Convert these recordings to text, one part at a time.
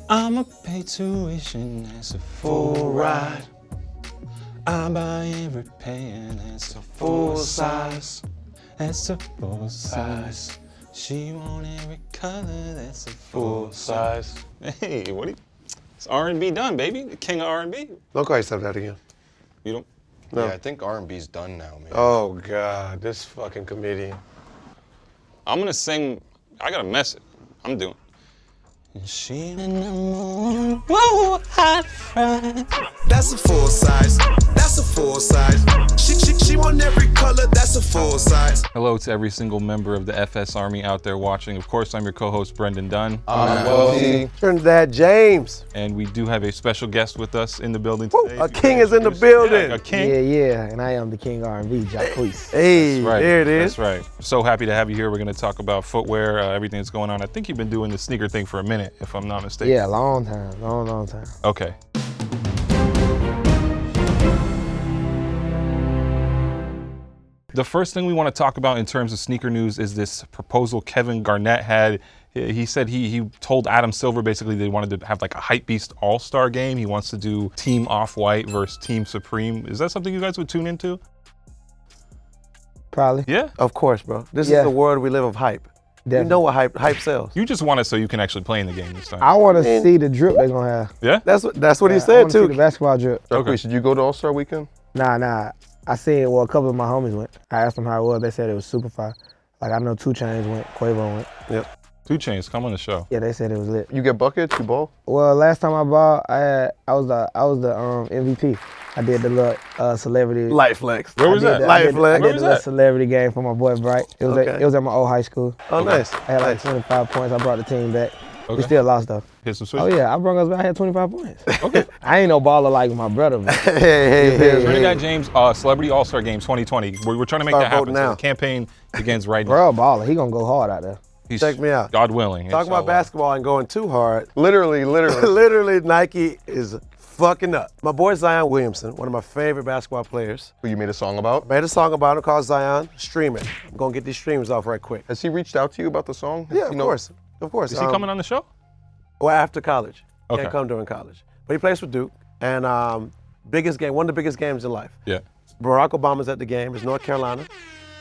I'ma pay tuition, that's a full ride. I buy every pair, that's a full size. That's a full size. She want every color, that's a full size. Hey, what do you... It's R&B done, baby. The king of R&B. Don't call yourself that again. You don't? No. Yeah, I think R&B's done now, man. Oh, God, this fucking comedian. I'm gonna sing... I got a message. I'm doing... She in the morning, whoa, hot fry. That's a full size. That's a full size. She want every color. That's a full size. Hello to every single member of the FS Army out there watching. Of course, I'm your co-host, Brendan Dunn. Trinidad James. And we do have a special guest with us in the building Woo, today. a king is in the building. Yeah, a king. Yeah, and I am the king R&B, Jacquees. Hey, That's right. there it is. That's right. So happy to have you here. We're going to talk about footwear, everything that's going on. I think you've been doing the sneaker thing for a minute, if I'm not mistaken. Yeah, long time. Okay. The first thing we want to talk about in terms of sneaker news is this proposal Kevin Garnett had. He said he told Adam Silver basically they wanted to have like a Hypebeast All-Star game. He wants to do Team Off-White versus Team Supreme. Is that something you guys would tune into? Probably. Yeah? Of course, bro. This is Yeah. the world we live of hype. Definitely. You know what hype sells. You just want it so you can actually play in the game this time. I want to see the drip they're going to have. Yeah? That's what he I said wanna see too. the basketball drip. Okay. Did you go to All-Star Weekend? Nah. I seen, well, a couple of my homies went. I asked them how it was. They said it was super fire. Like, I know 2 Chainz went, Quavo went. Yep. 2 Chainz, come on the show. Yeah, they said it was lit. You get buckets, you ball? Well, last time I bought, I was the MVP. I did the little celebrity. Light flex. Where was I that? did the- Light I did, flex. I Where did was the little that? celebrity game for my boy Bright. It was Okay. it was at my old high school. Oh, nice. I had like Nice. 25 points. I brought the team back. Okay. We still lost though. Hit some switch. Oh yeah, I brought us back. I had 25 points. Okay. I ain't no baller like my brother, man. Hey. Trinidad James, Celebrity All-Star Game 2020. We're trying to make Start that happen. voting So now. the campaign begins right now. Bro, a baller. He gonna go hard out there. He's, Check me out. God willing. Talking about inshallah. basketball and going too hard. Literally. Literally, Nike is fucking up. My boy Zion Williamson, one of my favorite basketball players, Who you made a song about? made a song about him called Zion Streaming. I'm gonna get these streams off right quick. Has he reached out to you about the song? Yeah, of course. Is he coming on the show? Well, after college. Okay. Can't come during college. But he plays for Duke. And biggest game, one of the biggest games in life. Yeah. Barack Obama's at the game. It's North Carolina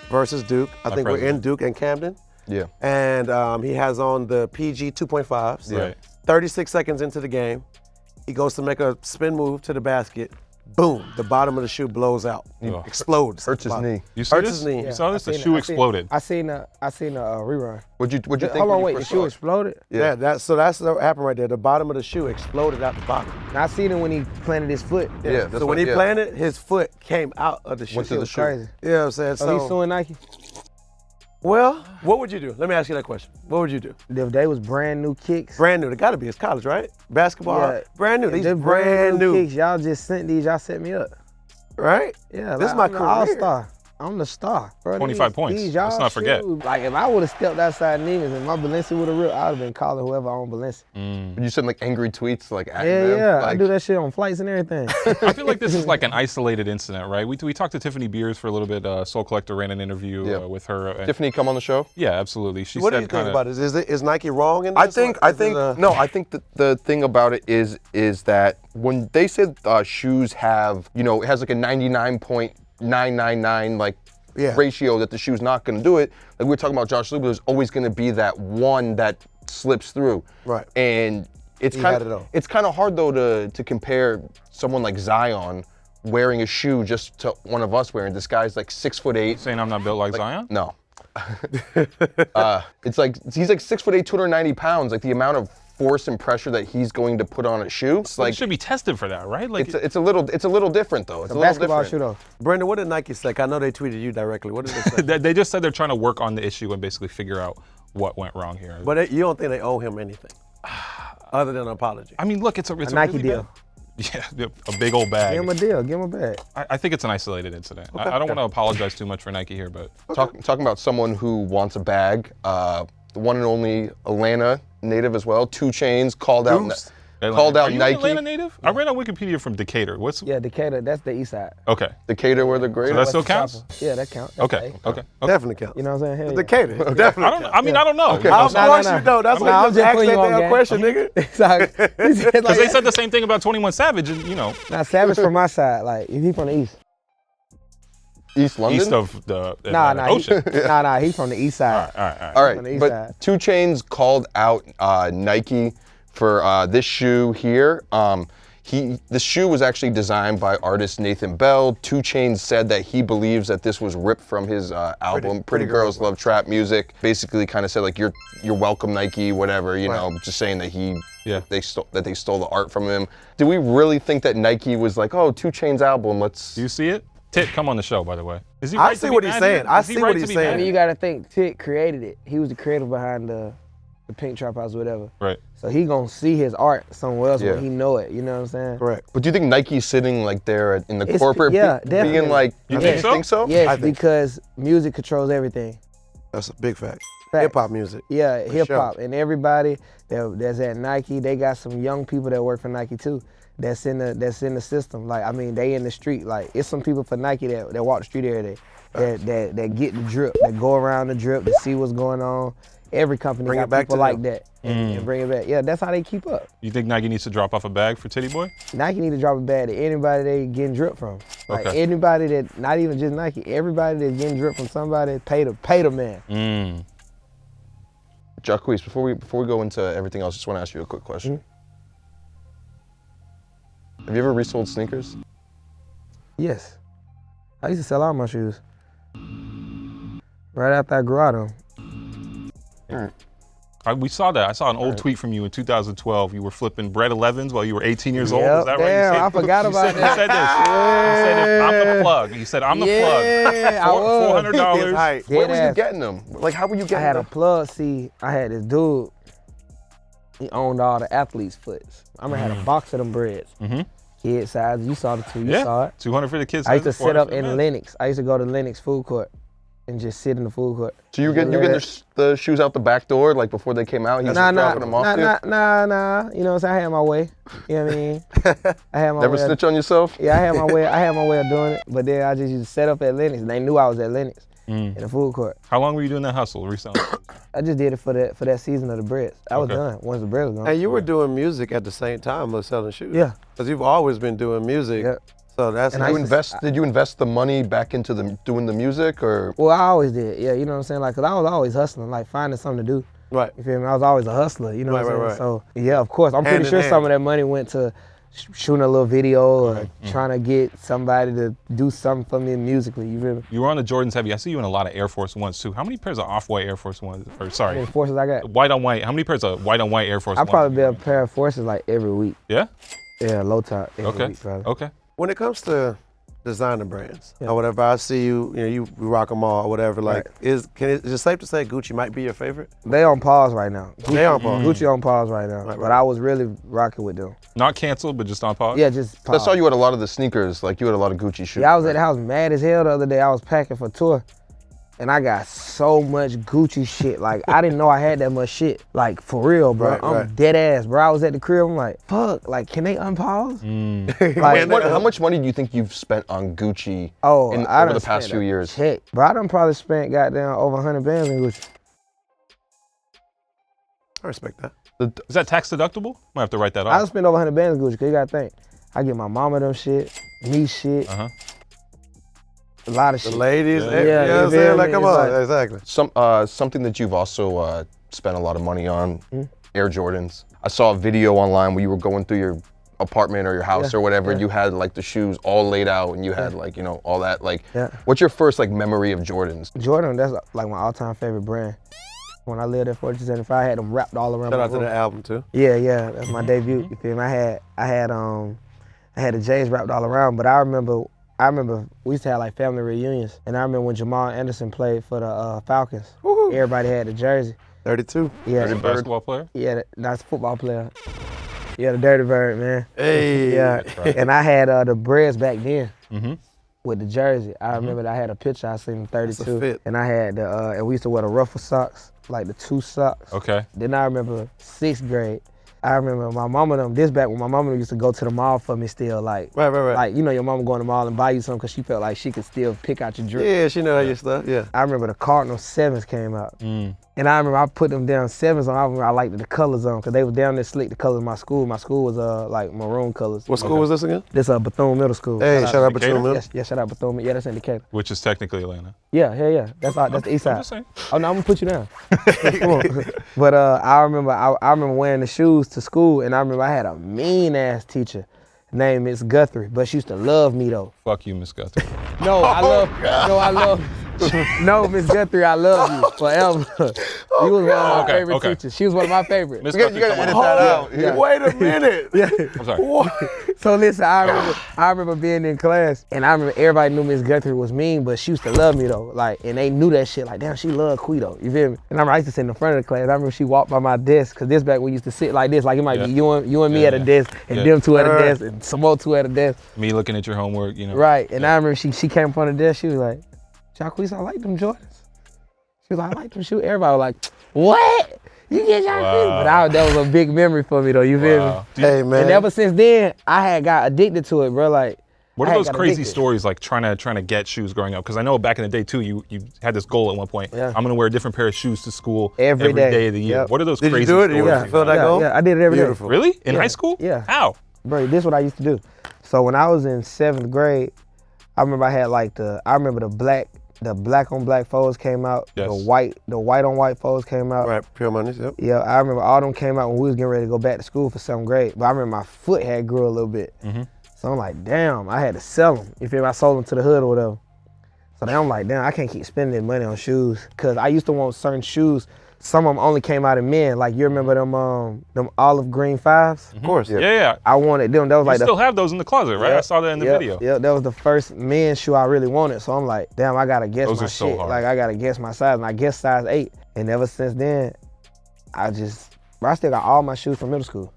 versus Duke. I think we're in president. Duke and Camden. Yeah. And he has on the PG 2.5s. Right. 36 seconds into the game, he goes to make a spin move to the basket. Boom, the bottom of the shoe blows out. Oh. Explodes. Hurts his knee. You see Hurts this? his knee. You saw this? The I seen shoe it. exploded. I seen a rerun. What'd you think? Hold when on, you wait. The first shoe saw it? exploded. Yeah, that's what happened right there. The bottom of the shoe exploded out the bottom. And I seen it when he planted his foot. Yeah, that's So when what- he yeah. planted, his foot came out of the shoe. Went to the It's shoe. crazy. You know what I'm saying? So he's suing Nike. Well, what would you do? Let me ask you that question. What would you do? If they was brand new kicks. Brand new. They gotta be. It's college, right? Basketball. Yeah. Brand new. If These they're brand new. kicks. Y'all just sent these. Y'all set me up. Right? Yeah, This is like, my I'm the career. all-star. I'm the star. Bro, 25 points. These Let's y'all not forget. shoes, like if I would have stepped outside Neiman's and my Balenci would have ripped, I would have been calling whoever owned Balenci. You sent like angry tweets like at Yeah, them. yeah. I Like, do that shit on flights and everything. I feel like this is like an isolated incident, right? We talked to Tiffany Beers for a little bit. Soul Collector ran an interview Yeah. with her. And, Tiffany come on the show? yeah, absolutely. She What do said you think kind about of. it? Is Nike wrong in this? I think Is it a- I think that the thing about it is that when they said shoes have, it has like a 99.999 like Yeah. ratio that the shoe's not going to do it. Like we were talking about Josh Luba, there's always going to be that one that slips through. Right. And it's He kind had it all. it's kind of hard though to compare someone like Zion wearing a shoe just to one of us wearing. This guy's like 6'8". Saying I'm not built like Zion? No. It's like he's like 6'8", 290 pounds. Like the amount of force and pressure that he's going to put on a shoe. It's Like, like it should be tested for that, right? Like, it's a little different though. It's a little Basketball different. shoe though. Brendan, what did Nike say? I know they tweeted you directly. What did they say? they just said they're trying to work on the issue and basically figure out what went wrong here. But you don't think they owe him anything other than an apology? I mean, look, it's a Nike really deal. bad- Yeah, a big old bag. Give him a deal. Give him a bag. I think it's an isolated incident. I don't want to apologize too much for Nike here, but Talking about someone who wants a bag. The one and only Atlanta native as well. 2 Chainz called out. Deuce. Called out Are you Nike. an Atlanta native? I read on Wikipedia from Decatur. What's Yeah, Decatur, that's the east side. okay? Decatur were the So greatest. that still counts. Yeah, that counts. That's Okay. the A. Okay. Definitely counts. You know what I'm saying? Hell The yeah. Decatur. Definitely. I don't. I mean, I don't know. Okay. Of Nah, course nah, you don't. That's nah, why I'm you just just asked putting that you on damn game. question, nigga. Exactly. Because they said the same thing about 21 Savage, and you know, Now, Savage from my side, like, if he from the east. East London. east of the Nah, ocean. nah, he from the east side. All right. All on the right, east but side. 2 Chainz called out Nike for this shoe here. The shoe was actually designed by artist Nathan Bell. 2 Chainz said that he believes that this was ripped from his album Pretty Girls Love Trap Music. Basically, kind of said like you're welcome Nike, whatever. You know, just saying that they stole the art from him. Do we really think that Nike was like, oh, 2 Chainz album? Let's. Do you see it? Tit, come on the show, by the way. Is he I right see to be what he's mad saying. here? I Is he see right what to he's be saying. I mad mean, here? you gotta think, Tit created it. He was the creator behind the Pink Trap House, whatever. Right. So he gonna see his art somewhere else Yeah. when he know it. You know what I'm saying? Correct. But do you think Nike's sitting like there in the It's- corporate yeah, being definitely. like, You Yes. think so? Yes, I think because music controls everything. That's a big fact. Facts. Hip hop music. Yeah, For hip hop, and everybody that's at Nike, they got some young people that work for Nike too. That's in the system. Like, I mean, they in the street. Like, it's some people for Nike that walk the street every day. That get the drip, that go around the drip to see what's going on. Every company Bring got it back people to like them. that and bring it back. Yeah, that's how they keep up. You think Nike needs to drop off a bag for Titty Boy? Nike need to drop a bag to anybody they getting drip from. Like Okay. anybody that, not even just Nike, everybody that's getting drip from somebody, pay the man. Jacquees, before we go into everything else, just want to ask you a quick question. Have you ever resold sneakers? Yes. I used to sell all my shoes. Right after I grew out of them. We saw that. I saw an old tweet from you in 2012. You were flipping bread 11s while you were 18 years old. Yep, Is that damn, right? I forgot about You that. said this. You said, I'm the plug. You said, I'm the Yeah, I plug. was. $400. Right. Where were you Deadass. getting them? Like, how were you I getting had a them? plug. See, I had this dude. He owned all the athletes' foots. I remember I had a box of them breads. Kid size. You saw the two. You saw Yeah, it. 200 for the kids. I used to sit 400 up for the in men. Lenox. I used to go to Lenox food court and just sit in the food court. So you get the shoes out the back door, like before they came out? He was Nah. dropping them off to you? You know what I'm saying? I had my way. You know what I mean? I had my Never way. snitch on yourself? Yeah, I had my way. I had my way of doing it. But then I just used to set up at Lenox. And they knew I was at Lenox in the food court. How long were you doing that hustle recently? I just did it for that season of the breads. I was Okay. done once the bread was gone. And you were doing music at the same time of selling shoes. Yeah. Because you've always been doing music. Yeah. So that's And Did I you used to- did you invest the money back into doing the music, or? Well, I always did. Yeah, you know what I'm saying? Like, 'cause I was always hustling, like finding something to do. right. You feel me? I was always a hustler, you know what I'm saying? Right. So, yeah, of course. I'm Hand pretty in sure hand. some of that money went to shooting a little video or trying to get somebody to do something for me musically, you feel me? You were on the Jordans heavy. I see you in a lot of Air Force Ones too. How many pairs of off-white Air Force Ones? Or How sorry, many forces I got? white on white. How many pairs of white on white Air Force I Ones? probably be a pair of forces like every week. Yeah. Yeah, low top every Okay. week, probably. Okay. When it comes to designer brands or whatever, I see you rock them all or whatever. Like, is it safe to say Gucci might be your favorite? They on pause right now. They on pause. Gucci on pause right now. Right. But I was really rocking with them. Not canceled, but just on pause. Yeah, just I pause. saw you had a lot of the sneakers, like you had a lot of Gucci shoes. Yeah, I was at the house mad as hell the other day. I was packing for tour. And I got so much Gucci shit. Like, I didn't know I had that much shit. Like, for real, bro. Right, I'm right. dead ass, bro. I was at the crib. I'm like, fuck. Like, can they unpause? Like, How much money do you think you've spent on Gucci oh, I over done the past spent few a years? Check. Bro, I done probably spent goddamn over 100 bands in Gucci. I respect that. Is that tax deductible? Might have to write that I done off. spent over 100 bands in Gucci, because you gotta think. I get my mama them shit, me shit, Uh-huh. a lot of The shit. ladies, Yeah. you know what you I'm saying? feel Like, me? come It's on. like- Exactly. Something that you've also spent a lot of money on, Hmm? Air Jordans. I saw a video online where you were going through your apartment or your house Yeah, or whatever, yeah. and you had like the shoes all laid out, and you had like, you know, all that. Like, Yeah. what's your first like memory of Jordans? Jordan, that's like my all-time favorite brand. When I lived at 4275, I had them wrapped all around Shout my out to room. the album too. Yeah, that's my debut. You feel me? I had the J's wrapped all around, but I remember we used to have like family reunions, and I remember when Jamal Anderson played for the Falcons. Woohoo. Everybody had the jersey. 32. Yeah, Dirty basketball player. yeah, that's a football player. Yeah, the Dirty Bird, man. Hey. Yeah, and I had the breads back then. Mhm. With the jersey, I remember that I had a picture. I seen 32, fit. and I had and we used to wear the ruffle socks, like the 2 socks. Okay. Then I remember 6th grade. I remember my mama them, this back when my mama used to go to the mall for me still, like. Right. Like, you know your mama going to the mall and buy you something because she felt like she could still pick out your drip. Yeah, she know your stuff, yeah. I remember the Cardinal 7s came out. And I remember I put them down 7s on. I remember I liked the colors on because they was down there slick, the colors of my school. My school was like maroon colors. What school was this again? This Bethune Middle School. Hey, shout out Bethune Middle. Yeah, shout out Bethune. Yeah, that's in Decatur. Which is technically Atlanta. Yeah. That's the east side. I'm just saying. Oh no, I'm gonna put you down. Come on. But I remember wearing the shoes to school, and I remember I had a mean ass teacher named Miss Guthrie, but she used to love me though. Fuck you, Miss Guthrie. No, Miss Guthrie, I love you forever. You was one of my favorite teachers. She was one of my favorites. Miss You Guthrie, gotta come edit on. that out. Yeah. Wait a minute. I'm sorry. So listen, I remember being in class, and I remember everybody knew Miss Guthrie was mean, but she used to love me though. Like, and they knew that shit. Like, damn, she loved Quito. You feel me? And I used to sit in the front of the class. I remember she walked by my desk, cause this back we used to sit like this. Like it might be you and me at a desk, and them two at a desk, and some more two at a desk. Me looking at your homework, you know. Right. And I remember she came in front of the desk. She was like, Jacquees, I like them Jordans. She was like, I like them shoes. Everybody was like, what? You get Jacquees? Wow. But that was a big memory for me though. You feel me? Hey, man. And ever since then, I had got addicted to it, bro. Like, What I are had those got crazy addicted. stories like trying to get shoes growing up? Because I know back in the day too, you had this goal at one point. Yeah. I'm gonna wear a different pair of shoes to school Every day. day of the year. Yep. What are those Did crazy you do it? stories? You Yeah. fulfill that goal? Yeah, I did it every day. Beautiful. Really? In Yeah. high school? Yeah. How? Bro, this is what I used to do. So when I was in 7th grade, I remember I had like the black on black foes came out. Yes. The white on white foes came out. Right, pure monies, yep. Yeah, I remember all them came out when we was getting ready to go back to school for 7th grade. But I remember my foot had grew a little bit. So I'm like, damn, I had to sell them. You feel me? I sold them to the hood or whatever. So then I'm like, damn, I can't keep spending money on shoes. Cause I used to want certain shoes. Some of them only came out in men. Like you remember them olive green 5s? Of course. Yeah. I wanted them. That was You like still have those in the closet, right? I saw that in the video. Yeah, that was the first men's shoe I really wanted. So I'm like, damn, I gotta guess Those my are so shit. hard. Like I gotta guess my size, and I guess size 8. And ever since then, I still got all my shoes from middle school.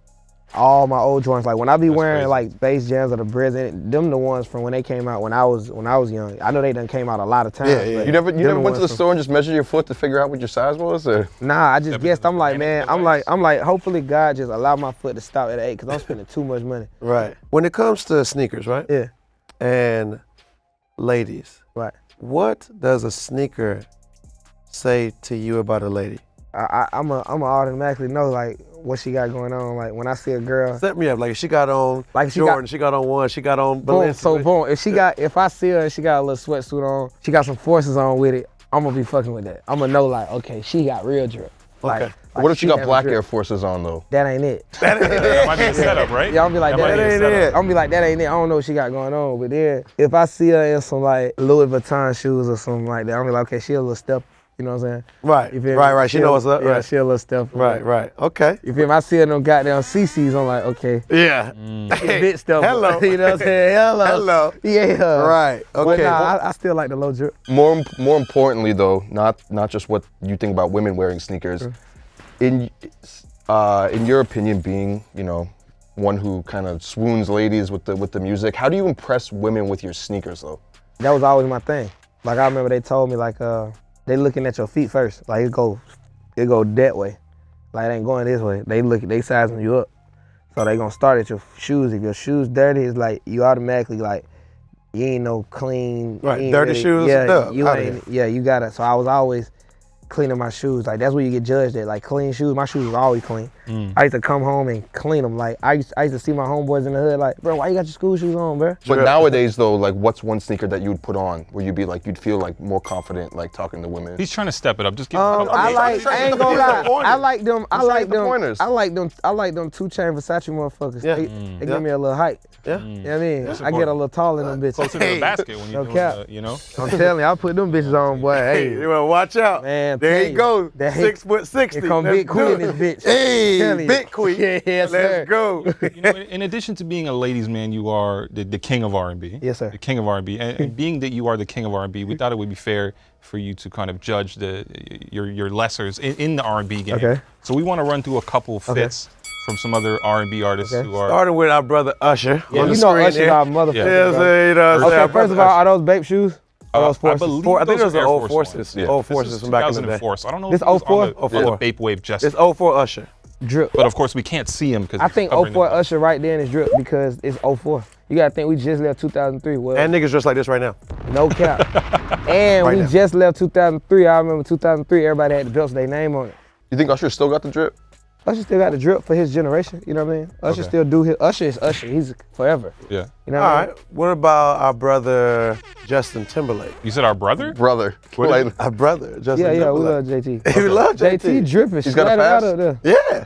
All my old joints. Like when I be wearing crazy. like base jams or the Breds, them the ones from when they came out when I was young. I know they done came out a lot of times. Yeah. but You never them went to ones the from- store and just measured your foot to figure out what your size was? Or? Nah, I just guessed. I'm like, man, I'm device. like, hopefully God just allow my foot to stop at 8 because I'm spending too much money. Right. When it comes to sneakers, right? Yeah, And ladies, right. what does a sneaker say to you about a lady? I'm automatically know like what she got going on. Like when I see a girl, Set me up. Like she got on Like she Jordan, got- she got on one, she got on boom, Balenciaga. so boom. If I see her and she got a little sweatsuit on, she got some forces on with it, I'm gonna be fucking with that. I'm gonna know like, okay, she got real drip. Like, Okay. What if she got have black drip. Air Forces on though? That ain't it. That might be a setup, right? Yeah, I'm be like, That might that be a ain't setup. it. I'm gonna be like, that ain't it. I don't know what she got going on. But then if I see her in some like Louis Vuitton shoes or something like that, I'm be like, okay, she a little step. You know what I'm saying? Right, You feel me? right. She know what's up. Yeah, Right, she a little step. right. Okay. You feel me? I see her in them goddamn CCs, I'm like, okay. Yeah. Bit stuff. Hello. You know what I'm saying? Hello. Hello. Yeah. Right. But Okay. nah, I still like the low drip. More importantly though, not just what you think about women wearing sneakers. In your opinion, being one who kind of swoons ladies with the music, how do you impress women with your sneakers though? That was always my thing. Like I remember they told me like they looking at your feet first. Like it go that way. Like it ain't going this way. They sizing you up. So they gonna start at your shoes. If your shoes dirty, it's like you automatically like you ain't no clean. Right, you ain't dirty shoes, Yeah, stuff, you outta ain't. Yeah, you gotta. So I was always cleaning my shoes. Like that's where you get judged at. Like clean shoes. My shoes were always clean. I used to come home and clean them. Like I used to see my homeboys in the hood. Like, bro, why you got your school shoes on, bro? But nowadays though, like what's one sneaker that you would put on where you'd feel like more confident like talking to women? He's trying to step it up. Just give I ain't gonna lie. I like them. I like them. pointers. I like them 2 Chain Versace motherfuckers. Yeah. They give me a little height. Yeah. You know what I mean? I get a important. little taller than them closer bitches. to the basket when you're No doing cap. the. I'm telling you, I put them bitches on, boy. Hey, Hey, you wanna watch out. man, There tell you you. go. That 6'60". here come Let's Big Queen do in it. this bitch. Hey, Telling you. Big Queen. Yes, sir. Let's go. You know, in addition to being a ladies' man, you are the king of R&B. Yes, sir. The king of R&B, and being that you are the king of R&B, we thought it would be fair for you to kind of judge your lessers in the R&B game. Okay. So we want to run through a couple fits from some other R&B artists Okay. who are. Starting with our brother Usher. Yeah, on the you know screen Usher's there. our motherfucker. Yeah, bro. so, you know, Okay, our first brother of all, Usher. are those Bape shoes? Are those I forces? believe I think those those are Air old Force Forces. ones. Yeah. Old This Forces is from back in the day. 2004, so I don't know This if it was 04? on the 04. Bape wave just. It's 04 Usher. Drip. But of course we can't see him because I think 04 Usher right then is drip because it's 04. You gotta think we just left 2003. Well, And niggas dressed like this right now. no cap. And Right we now. just left 2003. I remember 2003, everybody had the belts with their name on it. You think Usher still got the drip? Usher still got the drip for his generation, you know what I mean? Usher Okay. still do his, Usher is Usher, he's forever. Yeah. You know All what I mean? right. What about our brother Justin Timberlake? You said our brother? Brother. What Like, is- Our brother Justin Yeah, we Timberlake. love JT. We love JT. JT dripping, He's got a splattered out pass? up there. Yeah.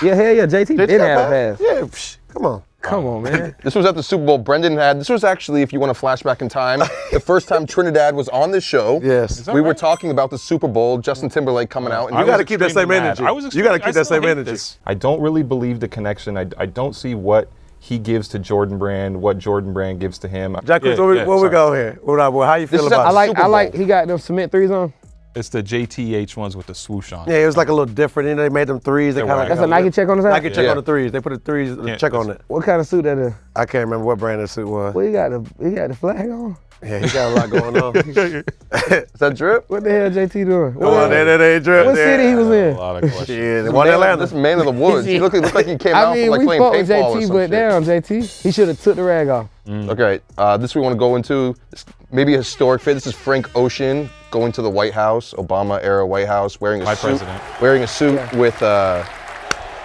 Yeah, hell yeah, JT JT didn't got have a pass. Yeah, psh, come on. Come on, man. this was at the Super Bowl. Brendan had, this was actually, if you want to flashback in time, the first time Trinidad was on this show. Yes. that We were right? talking about the Super Bowl, Justin Timberlake coming out. And You he gotta was keep that same extremely energy. mad. I was You gotta extremely- keep that I still same hate energy. this. I don't really believe the connection. I don't see what he gives to Jordan Brand, what Jordan Brand gives to him. Jacquees, Yeah, where we sorry. go here? How you This feel is at about the it? Super I like Bowl. he got them cement threes on. It's the JTH ones with the swoosh on. Yeah, it was like a little different. You know, they made them threes. They They're kind of whack. That's a Nike check on the side? Nike check Yeah. on the threes. They put a threes Yeah, check on that's- it. What kind of suit that is? I can't remember what brand the suit was. Well, he got the flag on. Yeah, he got a lot going on. Is that drip? What the hell JT doing? Come on, they drip. What city he was A in? lot of questions. Yeah, they won Atlanta. This man of the woods. He looked like he came I out mean, from like we playing fought with paintball or JT, some but shit. damn, JT, he should have took the rag off. Okay, this we want to go into. Maybe a historic fit. This is Frank Ocean going to the White House, Obama era White House, wearing a My suit, president. wearing a suit Yeah. with a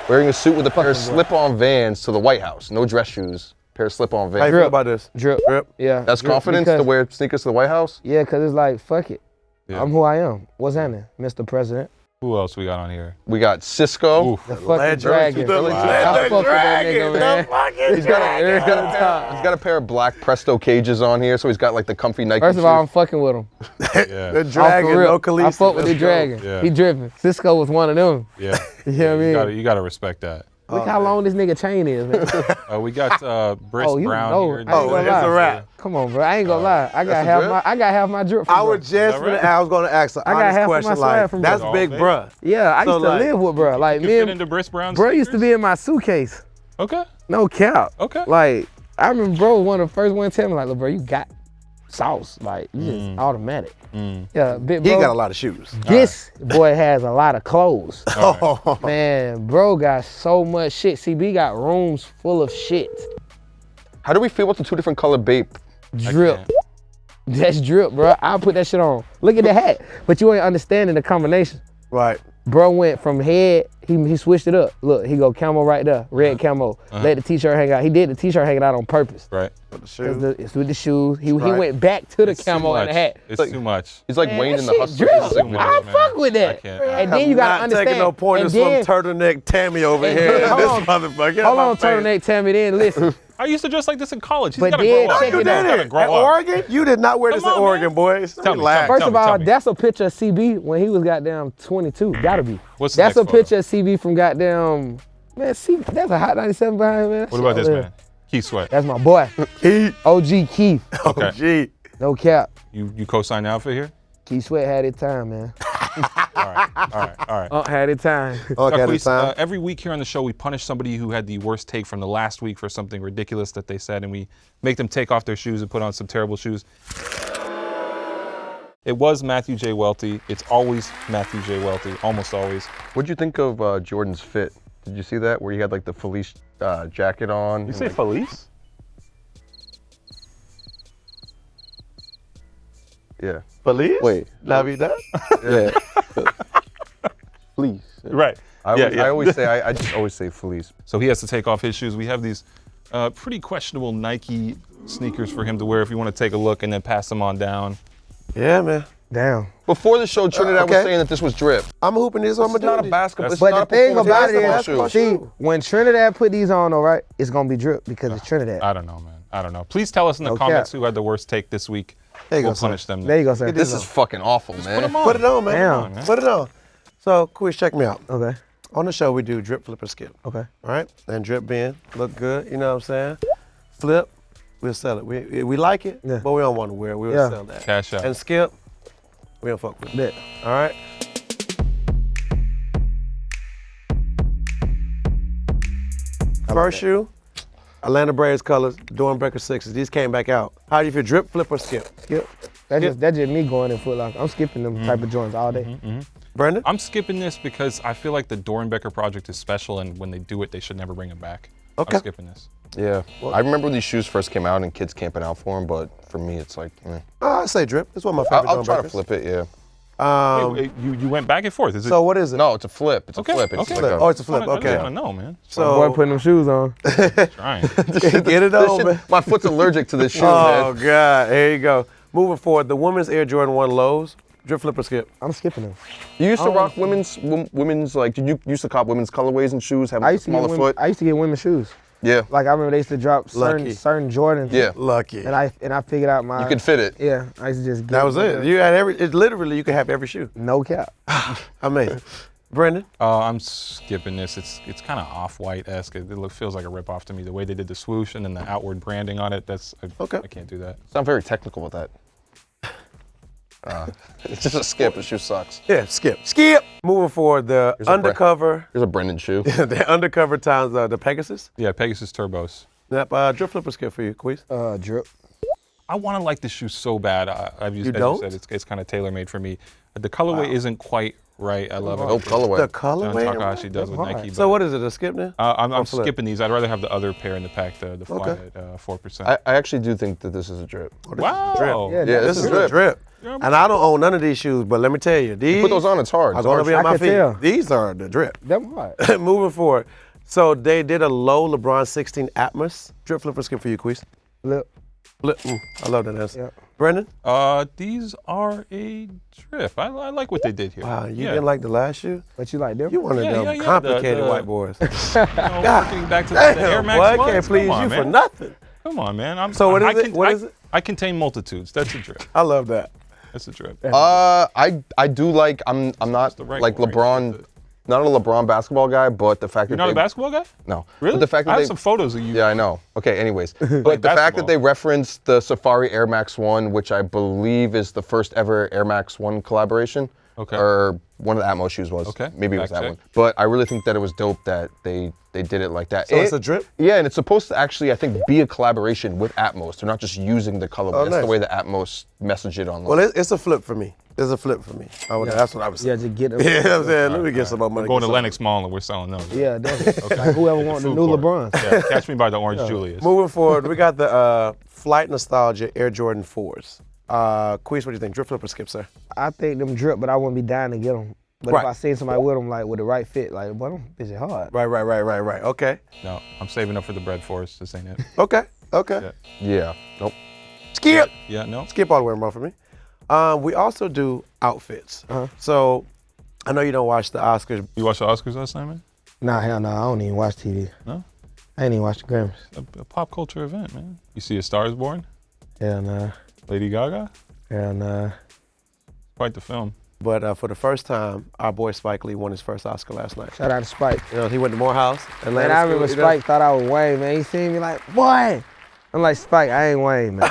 pair of slip-on Vans to the White House. No dress shoes. Pair of slip-on How you Vans. feel about this? Drip. Drip. Yeah. That's drip confidence because- to wear sneakers to the White House. Yeah, because it's like, fuck it. Yeah. I'm who I am. What's happening, Mr. President? Who else we got on here? We got Cisco. Oof. The fucking Legend. dragon. The I legend fuck with that dragon. nigga, man. He's got a pair of black Presto cages on here, so he's got like the comfy Nike First of all, I'm shoes. fucking with him. Yeah. The Off dragon, the rip. no Khaleesi. I fuck with the Let's go. dragon. Yeah. He dripping. Cisco was one of them. Yeah. You know what I mean? You gotta respect that. Look how long this nigga chain is, man. We got Briss Oh, you Brown know. here. I ain't Oh, gonna it's lie. a wrap. Come on, bro. I ain't gonna lie. I got That's a half drip? my drip from I bro. was just I was gonna ask an I got honest half of my question swag like, from that's Bro. big Oh, bruh. Yeah, I So, used to like, live with bro. Like You me fit and into Briss Brown bro used to sneakers? be in my suitcase. Okay. No cap. Okay. Like I remember bro one of the first one tell me like, look, bro, you got sauce. Like you just automatic. Yeah, big He bro. got a lot of shoes. This boy has a lot of clothes. Oh, Man, bro got so much shit. CB got rooms full of shit. How do we feel about the two different color bape? Drip. can't. That's drip, bro. I'll put that shit on. Look at the hat. But you ain't understanding the combination. right. Bro went from head, he switched it up. Look, he go camo right there, red camo. Let the t-shirt hang out. He did the t-shirt hanging out on purpose. Right. With the 'Cause shoes. It's with the shoes. He Right. went back to the It's too camo and the much. hat. It's like- too much. He's like Man, Wayne that in the shit Hustler. drip. He's like, much, I man. fuck with I that. can't. And then you gotta Not understand. taking no pointers and then, from turtleneck Tammy over and here. then- hold This on. motherfucker. Get out Hold my on, face. turtleneck Tammy, then listen. I used to dress like this in college. He's But gotta then grow up. check You it did out. it. Grow At up. Oregon? You did not wear this Come in on, Oregon, man. boys. Tell me, Relax. First of all, tell me. that's a picture of CB when he was goddamn 22. Gotta be. What's the That's next a picture of CB from goddamn, man, see, that's a Hot 97 behind, man. That What shit about this over there. man? Keith Sweat. That's my boy. Keith. OG Keith. Okay. Oh, gee. No cap. You co-sign the outfit here? Keith Sweat had his time, man. All right. Had his time. Okay, Jacquees, this time. every week here on the show, we punish somebody who had the worst take from the last week for something ridiculous that they said, and we make them take off their shoes and put on some terrible shoes. It was Matthew J. Welty. It's always Matthew J. Welty, almost always. What'd you think of Jordan's fit? Did you see that where he had like the Felice jacket on? You say Felice? Yeah. Feliz? Wait. Navidad? Yeah. Please. Right. I always say I just always say Felice. So he has to take off his shoes. We have these pretty questionable Nike sneakers for him to wear if you want to take a look and then pass them on down. Yeah, man. Damn. Before the show, Trinidad was okay. saying that this was drip. I'm hooping this on my It's not a duty. basketball. It's But not the a thing performance about it basketball is, shoe. see, when Trinidad put these on, all right, it's gonna be drip because it's Trinidad. I don't know, man. I don't know. Please tell us in the No comments cap. who had the worst take this week. There you We'll go, son. punish them. There you go, sir. This is fucking awful, man. Put it on, man. Damn. man. Put it on. So, quiz, check me out. Okay. On the show, we do drip, flip, or skip. Okay. All right? And drip being look good, you know what I'm saying? Flip, we'll sell it. We like it, Yeah. but we don't want to wear it. We'll Yeah. sell that. Cash out. And skip, we don't fuck with it. Bet. All right? First shoe, Atlanta Braves colors, Dornbreaker 6s. These came back out. How do you feel, drip, flip, or skip? Skip. That's just me going in Foot Locker. I'm skipping them type of joints all day. Brandon? I'm skipping this because I feel like the Dorenbecker project is special, and when they do it, they should never bring it back. Okay. I'm skipping this. Yeah, I remember when these shoes first came out and kids camping out for them, but for me, it's like, I say drip. It's one of my favorite I'll try to Dorenbeckers. flip it, yeah. Wait, you went back and forth. Is it? So what is it? No, it's a flip. It's Okay, a flip. It's okay. like Oh, it's a flip. I just Okay. want to know, man. Boy So putting them shoes on. Trying. get it on, man. my foot's allergic to this shoe, Oh man. God, here you go. Moving forward, the women's Air Jordan 1 lows. Drip, flip, or skip? I'm skipping them. You used to rock women's like, did you used to cop women's colorways and shoes, have I a used to get smaller women, foot? I used to get women's shoes. Yeah, Like I remember they used to drop Lucky. certain Jordans. yeah. Lucky. And I figured out my. You could fit it. Yeah, I used to just get That was it. You had it literally, you could have every shoe. no cap. Amazing. Brendan? I'm skipping this. It's kind of off-white-esque. It feels like a rip-off to me. The way they did the swoosh and then the outward branding on it, Okay. I can't do that. It's not very technical with that. It's just a skip. The shoe sucks. Yeah, skip. Skip. Moving forward, the Here's a undercover, Here's a Brendan shoe. the undercover times the Pegasus. Yeah, Pegasus Turbos. Yep, drip, flip, or skip for you, Quiz. Drip. I want to like this shoe so bad. I've used, You as don't? you said, it's kind of tailor-made for me. The colorway isn't quite right. I love it. No colorway. The John colorway? Takahashi does with hard. Nike. So what is it, a skip now? I'm flip? skipping these. I'd rather have the other pair in the pack, the fly Okay. at 4%. I actually do think that this is a drip. Wow. drip. Yeah, Yeah, This is a a drip. And I don't own none of these shoes, but let me tell you, these Put those on, it's hard. are It's going to hard. be on I my can feet. tell. These are the drip. Them hard. Moving forward. So they did a low LeBron 16 Atmos. Drip, flip, or skip for you, Quiz. Look. I love that answer. Yeah. Brendan? These are a drip. I like what they did here. Wow, you yeah. didn't like the last shoe? But you like them? You one of Yeah, them yeah, yeah. complicated The- white boys. You know, getting back to the Air Damn, Max boy, I ones? can't please Come on, you man. for nothing. Come on, man. So what is it? What is it? I contain multitudes. That's a drip. I love that. That's a drip. I do like. I'm not the right like one, right? LeBron. Not a LeBron basketball guy, but the fact You're that not they, a basketball guy? No. Really? But the fact that I have they, some photos of you. Yeah, I know. Okay, anyways. But Like the fact basketball. that they referenced the Safari Air Max 1, which I believe is the first ever Air Max 1 collaboration. Okay. Or one of the Atmos shoes was. Okay, Maybe it was fact that check. one. But I really think that it was dope that they did it like that. So it's a drip? Yeah, and it's supposed to actually, I think, be a collaboration with Atmos. They're not just using the color. Oh, That's nice. the way the Atmos message it online. Well, it's a flip for me. It's a flip for me. That's what I was Yeah, saying. just get them. Yeah, you know what I'm saying? Let me get some more money. We're going to get some- Lenox Mall and we're selling those. Yeah, definitely. Like whoever wants the Food new court. LeBron. Yeah, catch me by the Orange Julius. Moving forward, we got the Flight Nostalgia Air Jordan 4s. Quiz, what do you think? Drip, flip, or skip, sir? I think them drip, but I wouldn't be dying to get them. But Right. if I seen somebody with them, like with the right fit, like, boy, them bitches hard. Right. Okay. No, I'm saving up for the bread for us. This ain't it. Okay. Yeah. yeah. Nope. Skip. Yeah, no? Skip all the way around for me. We also do outfits. So I know you don't watch the Oscars. You watched the Oscars last night, man? Nah, hell no, I don't even watch TV. No? I ain't even watch the Grammys. A pop culture event, man. You see A Star is Born? Hell nah. Lady Gaga? Hell nah. Quite the film. But for the first time, our boy Spike Lee won his first Oscar last night. Shout out to Spike. You know, he went to Morehouse. Atlanta Man, I School, remember you know. Spike thought I was Wayne, man. He seen me like, boy. I'm like, Spike, I ain't Wayne, man.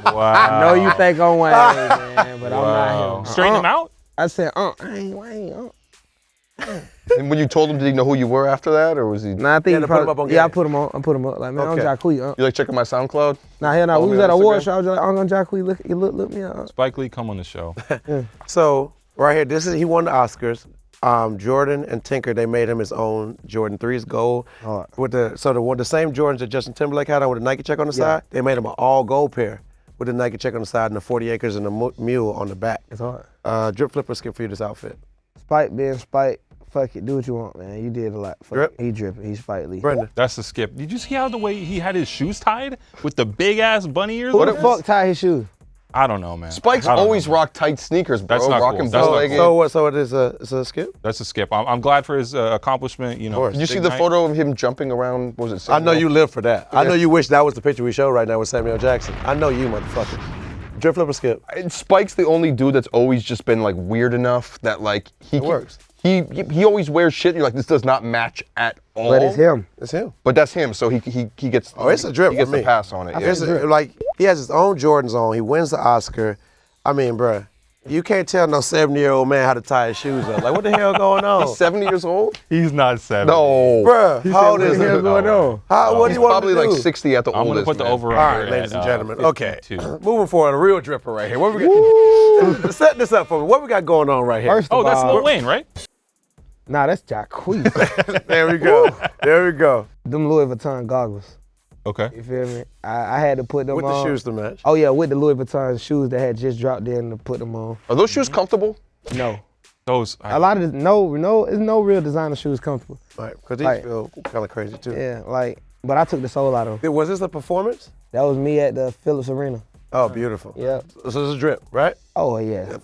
Wow. I know you think I'm Wayne, man, but I'm not him. Straighten him out? I said, I ain't Wayne. And when you told him, did he know who you were after that, or was he? Nah, I think Yeah, he to put him probably, up on yeah, I game. put him on. I put him up. Like, man, Okay. I'm Jacquees. You like checking my SoundCloud? Nah, hell no. Follow We was me at on a award Instagram? show. I was like, I'm gonna Jacquees. Look me up. Spike Lee, come on the show. So right here, he won the Oscars. Jordan and Tinker, they made him his own Jordan 3s gold. Hard. With the same Jordans that Justin Timberlake had on with the Nike check on the side, they made him an all gold pair with the Nike check on the side and the 40 acres and the mule on the back. It's hard. Drip, flip, or skip for you this outfit. Spike being Spike, fuck it, do what you want, man. You did a lot. Fuck Drip. it. He dripping. He's Spike Lee. Brendan. That's the skip. Did you see how the way he had his shoes tied with the big ass bunny ears? Who on the it? fuck tied his shoes? I don't know, man. Spike's I don't always know. rocked tight sneakers, bro. That's not Rocking cool. That's not bow-legged. cool. So it is a skip? That's a skip. I'm glad for his accomplishment. You know. course. Did you see big the night. photo of him jumping around? What was it? I know Samuel? you live for that. I know you wish that was the picture we show right now with Samuel Jackson. I know you, motherfucker. Drip, flip, or skip? And Spike's the only dude that's always just been like weird enough that like he works. He always wears shit. You're like, this does not match at all. But it's him. It's him. But that's him. So he gets. Oh, it's a drip He gets for me. the pass on it. Yeah. Like he has his own Jordans on. He wins the Oscar. I mean, bruh, You can't tell no 70-year-old man how to tie his shoes up. Like, what the hell going on? He's 70 years old? He's not 7. No. Bruh, how old is he? going on? What do you want Probably him to like do? 60 at the I'm oldest. gonna put the man. over All under right, ladies and gentlemen. Okay, 52. moving forward, a real dripper right here. What we got? Set this up for me. What we got going on right here? First Oh, of that's all, Lil Wayne, right? Nah, that's Jacquees. There we go. There we go. Them Louis Vuitton goggles. Okay. You feel me? I had to put them With on. the shoes to match. Oh yeah, with the Louis Vuitton shoes that had just dropped in to put them on. Are those shoes comfortable? No. Those. A lot of it's no real designer shoes comfortable. Right, because these Like- feel kind of crazy too. Yeah, like, but I took the sole out of them. Was this a performance? That was me at the Phillips Arena. Oh, beautiful. Yeah. So this is a drip, right? Oh yeah.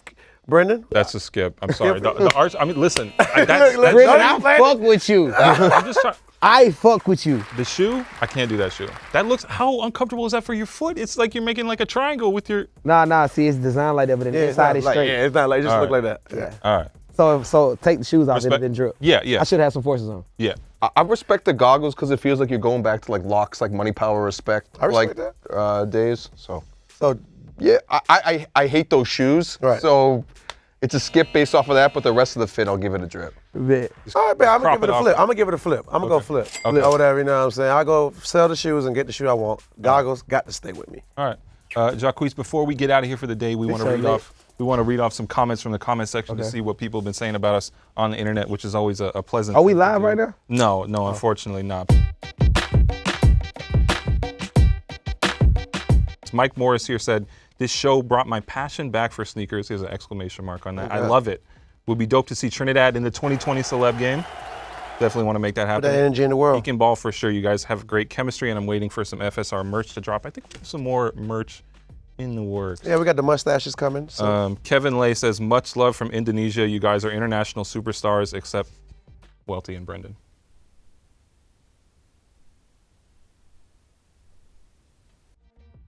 Brendan? That's a skip. I'm sorry. The arch. I mean, listen. That's, Look, Brendan, I Don't you fuck with you. I'm just trying. I fuck with you. The shoe, I can't do that shoe. That looks. How uncomfortable is that for your foot? It's like you're making like a triangle with your. Nah. See, it's designed like that, but the It's inside not is like, straight. yeah, it's not like, it just All look right. like that. Yeah. All right. So take the shoes off, Respect- it didn't drip. Yeah. I should have some forces on. Yeah. I respect the goggles because it feels like you're going back to like Locke's like money, power, respect, I respect like days. So So, yeah, I hate those shoes. Right. So it's a skip based off of that, but the rest of the fit, I'll give it a drip. Bet. all right, man, I'm Crop gonna give it a it flip. off. I'm gonna give it a flip. I'm gonna go flip. Okay. Or whatever, you know what I'm saying? I go sell the shoes and get the shoe I want. Goggles got to stay with me. All right. Jacquees, before we get out of here for the day, we want to sir, read mate. off. We want to read off some comments from the comment section to Okay. see what people have been saying about us on the internet, which is always a pleasant. Are we thing to live do. right now? No, unfortunately not. Mike Morris here said, "This show brought my passion back for sneakers." There's an exclamation mark on that. I love it. Would be dope to see Trinidad in the 2020 celeb game. Definitely want to make that happen. Put that energy in the He world. can ball for sure. You guys have great chemistry, and I'm waiting for some FSR merch to drop. I think we have some more merch in the works. Yeah, we got the mustaches coming. So. Kevin Lay says, "Much love from Indonesia. You guys are international superstars, except Welty and Brendan."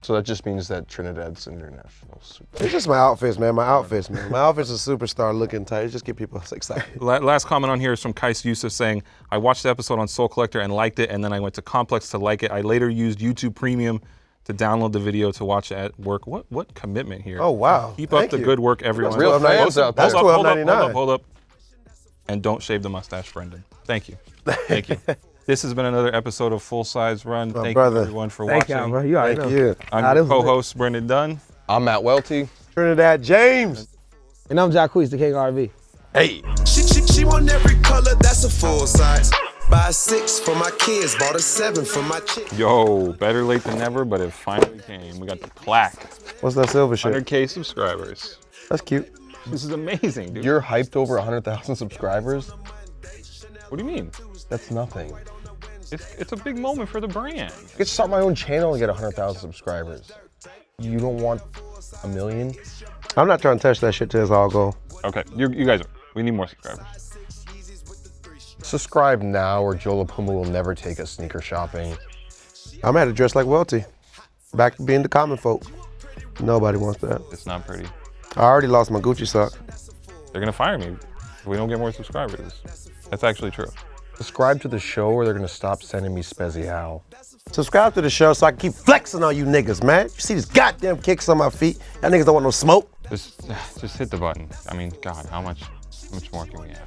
So that just means that Trinidad's international. Super. It's just my outfits, man. My outfits, man. My outfits are superstar looking tight. It just get people excited. Last comment on here is from Kais Yusuf saying, "I watched the episode on Soul Collector and liked it, and then I went to Complex to like it. I later used YouTube Premium to download the video to watch it at work." What commitment here. Oh, wow. Keep up Thank the you. good work, everyone. Real fans out there. That's Hold up, $12.99. hold up. And don't shave the mustache, Brendan. Thank you. Thank you. This has been another episode of Full Size Run. Thank brother. you everyone for Thank watching. y'all, bro. You already Thank know. you. I'm Nah, your this was co-host, Brendan Dunn. I'm Matt Welty. Trinidad James. And I'm Jacquees, the King RV. Hey. She want every color, that's a full size. Buy a 6 for my kids, bought a 7 for my chick. Yo, better late than never, but it finally came. We got the plaque. What's that silver shit? 100K subscribers. That's cute. This is amazing, dude. You're hyped over 100,000 subscribers? What do you mean? That's nothing. It's a big moment for the brand. I could start my own channel and get 100,000 subscribers. You don't want a million? I'm not trying to touch that shit till it's all go. Okay, you guys, we need more subscribers. Subscribe now or Joe LaPuma will never take us sneaker shopping. I'm gonna have to dress like Welty. Back to being the common folk. Nobody wants that. It's not pretty. I already lost my Gucci sock. They're gonna fire me if we don't get more subscribers. That's actually true. Subscribe to the show or they're gonna stop sending me Spezial. Subscribe to the show so I can keep flexing on you niggas, man. You see these goddamn kicks on my feet? Y'all niggas don't want no smoke. Just hit the button. I mean, God, how much more can we have?